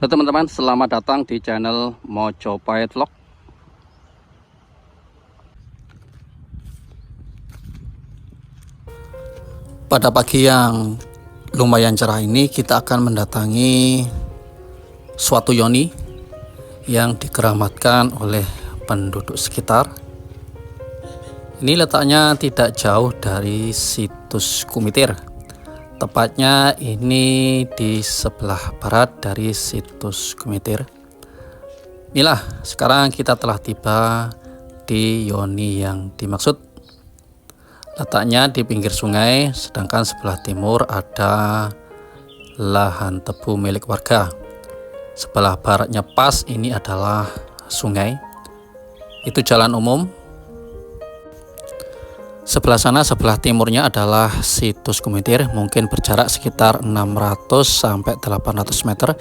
Teman-teman, selamat datang di channel Mojopahit Vlog. Pada pagi yang lumayan cerah ini, kita akan mendatangi suatu yoni yang dikeramatkan oleh penduduk sekitar. Ini letaknya tidak jauh dari situs Kumitir. Tepatnya ini di sebelah barat dari situs Kumitir. Inilah, sekarang kita telah tiba di yoni yang dimaksud. Letaknya di pinggir sungai, sedangkan sebelah timur ada lahan tebu milik warga. Sebelah baratnya pas ini adalah sungai. Itu jalan umum. Sebelah sana, sebelah timurnya adalah situs Kumitir, mungkin berjarak sekitar 600 sampai 800 meter.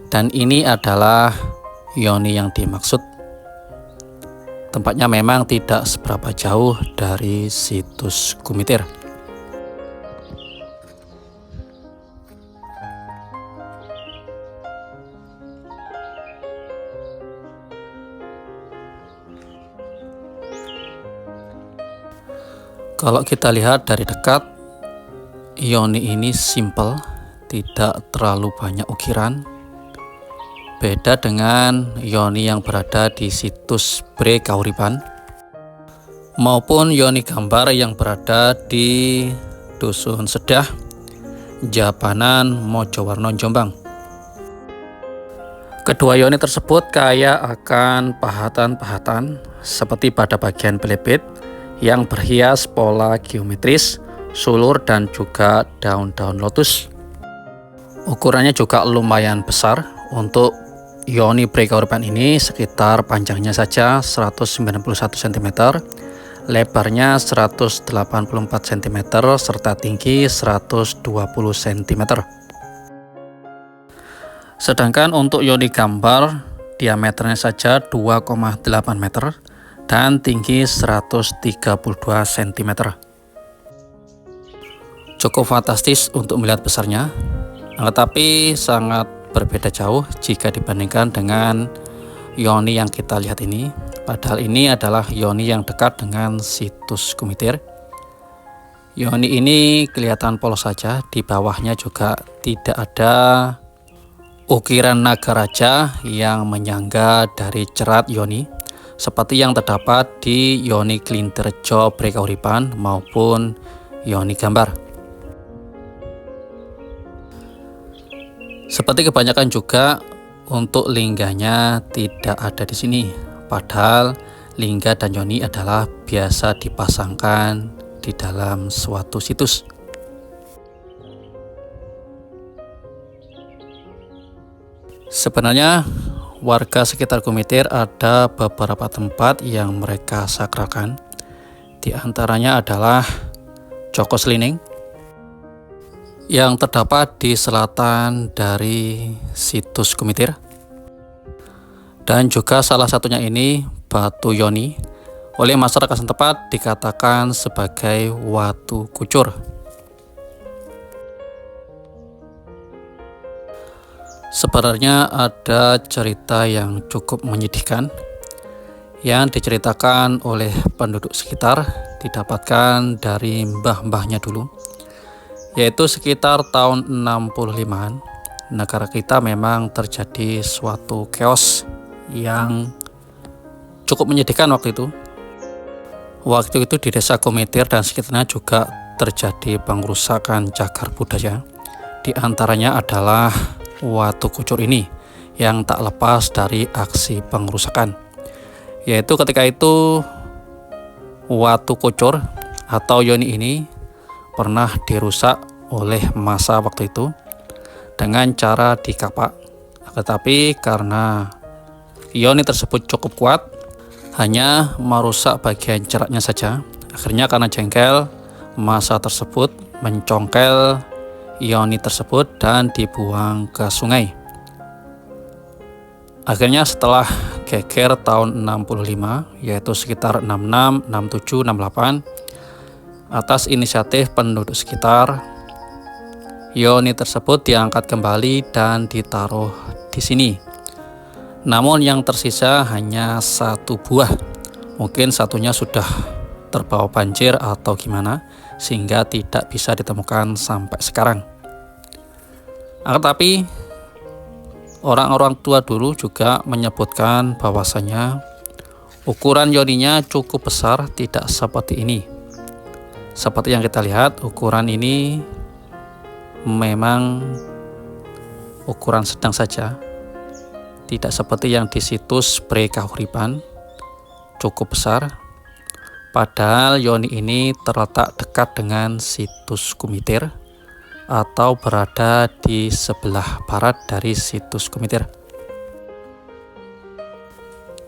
Dan ini adalah yoni yang dimaksud. Tempatnya memang tidak seberapa jauh dari situs Kumitir. Kalau kita lihat dari dekat, yoni ini simple, tidak terlalu banyak ukiran. Beda dengan yoni yang berada di situs Bre Kahuripan maupun yoni gambar yang berada di Dusun Sedah, Japanan, Mojowarno, Jombang. Kedua yoni tersebut kaya akan pahatan-pahatan seperti pada bagian belebet yang berhias pola geometris, sulur, dan juga daun-daun lotus. Ukurannya juga lumayan besar. Untuk yoni Bre Kahuripan ini sekitar panjangnya saja 191 cm, lebarnya 184 cm, serta tinggi 120 cm. Sedangkan untuk yoni gambar, diameternya saja 2,8 meter dan tinggi 132 cm. Cukup fantastis untuk melihat besarnya, tetapi sangat berbeda jauh jika dibandingkan dengan yoni yang kita lihat ini. Padahal ini adalah yoni yang dekat dengan situs Kumitir. Yoni ini kelihatan polos saja, di bawahnya juga tidak ada ukiran naga raja yang menyangga dari cerat yoni seperti yang terdapat di yoni Klinterjo Bre Kahuripan maupun yoni gambar. Seperti kebanyakan juga, untuk lingganya tidak ada di sini. Padahal lingga dan yoni adalah biasa dipasangkan di dalam suatu situs. Sebenarnya warga sekitar Kumitir ada beberapa tempat yang mereka sakralkan. Di antaranya adalah Joko Slining yang terdapat di selatan dari situs Kumitir. Dan juga salah satunya ini Batu Yoni, oleh masyarakat setempat dikatakan sebagai Watu Kucur. Sebenarnya ada cerita yang cukup menyedihkan yang diceritakan oleh penduduk sekitar, didapatkan dari mbah-mbahnya dulu, yaitu sekitar tahun 65-an. Negara kita memang terjadi suatu chaos yang cukup menyedihkan waktu itu. Waktu itu di desa Kumitir dan sekitarnya juga terjadi pengrusakan cagar budaya. Di antaranya adalah Watu Kucur ini yang tak lepas dari aksi pengrusakan, yaitu ketika itu Watu Kucur atau yoni ini pernah dirusak oleh masa waktu itu dengan cara dikapak. Tetapi karena Yoni tersebut cukup kuat, hanya merusak bagian ceratnya saja. Akhirnya karena jengkel, masa tersebut mencongkel Yoni tersebut dan dibuang ke sungai. Akhirnya setelah geger tahun 65, yaitu sekitar 66, 67, 68, atas inisiatif penduduk sekitar, Yoni tersebut diangkat kembali dan ditaruh di sini. Namun yang tersisa hanya satu buah. Mungkin satunya sudah terbawa banjir atau gimana, sehingga tidak bisa ditemukan sampai sekarang. Tetapi orang-orang tua dulu juga menyebutkan bahwasanya ukuran Yoninya cukup besar, tidak seperti ini. Seperti yang kita lihat, ukuran ini memang ukuran sedang saja, tidak seperti yang di situs Bre Kahuripan, cukup besar. Padahal Yoni ini terletak dekat dengan situs Kumitir atau berada di sebelah barat dari situs Kumitir.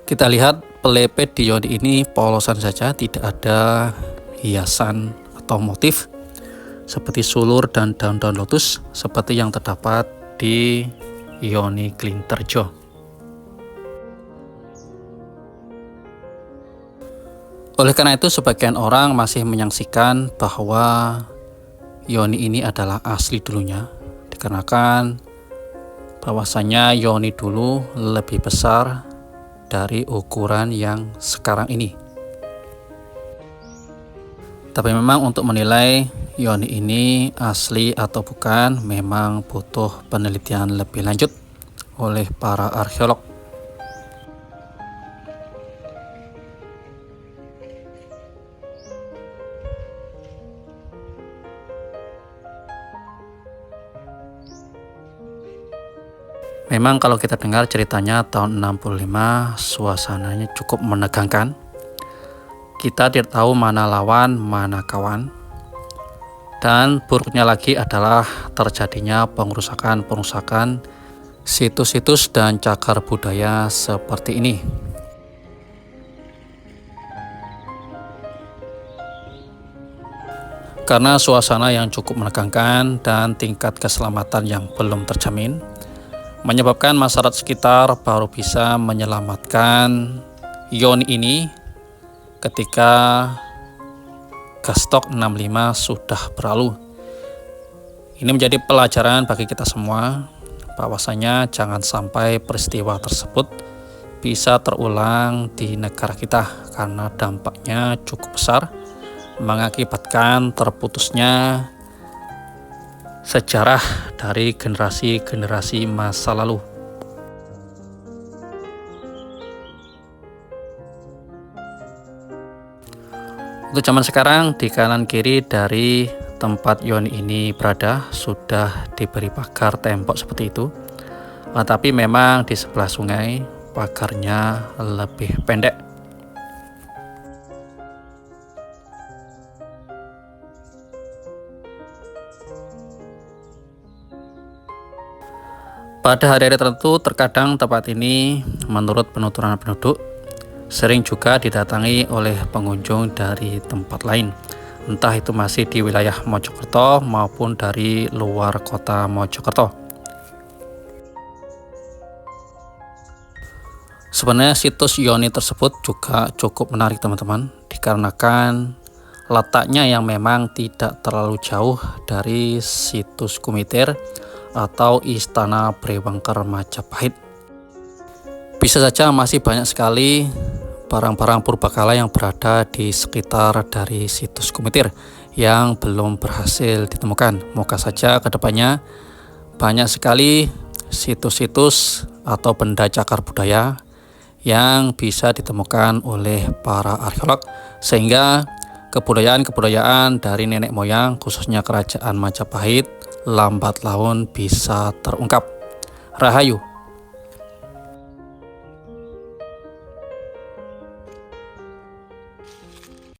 Kita lihat pelepet di Yoni ini polosan saja, tidak ada hiasan atau motif seperti sulur dan daun-daun lotus seperti yang terdapat di Yoni Klinterjo. Oleh karena itu, sebagian orang masih menyaksikan bahwa Yoni ini adalah asli dulunya, dikarenakan bahwasanya Yoni dulu lebih besar dari ukuran yang sekarang ini. Tapi memang untuk menilai Yoni ini asli atau bukan memang butuh penelitian lebih lanjut oleh para arkeolog. Memang kalau kita dengar ceritanya tahun 65, suasananya cukup menegangkan. Kita tidak tahu mana lawan, mana kawan. Dan buruknya lagi adalah terjadinya pengerusakan situs-situs dan cagar budaya seperti ini. Karena suasana yang cukup menegangkan dan tingkat keselamatan yang belum terjamin, menyebabkan masyarakat sekitar baru bisa menyelamatkan Yoni ini ketika Gastok 65 sudah berlalu. Ini menjadi pelajaran bagi kita semua bahwasanya jangan sampai peristiwa tersebut bisa terulang di negara kita, karena dampaknya cukup besar, mengakibatkan terputusnya sejarah dari generasi-generasi masa lalu. Untuk zaman sekarang, di kanan kiri dari tempat Yoni ini berada sudah diberi pagar tembok seperti itu. Tapi memang di sebelah sungai pagarnya lebih pendek. Pada hari-hari tertentu, terkadang tempat ini menurut penuturan penduduk sering juga didatangi oleh pengunjung dari tempat lain, entah itu masih di wilayah Mojokerto maupun dari luar kota Mojokerto. Sebenarnya situs Yoni tersebut juga cukup menarik teman-teman, dikarenakan letaknya yang memang tidak terlalu jauh dari situs Kumitir atau Istana Brewangker Majapahit. Bisa saja masih banyak sekali barang-barang purbakala yang berada di sekitar dari situs Kumitir yang belum berhasil ditemukan. Moga saja kedepannya banyak sekali situs-situs atau benda cagar budaya yang bisa ditemukan oleh para arkeolog, sehingga kebudayaan-kebudayaan dari nenek moyang khususnya kerajaan Majapahit lambat laun bisa terungkap. Rahayu.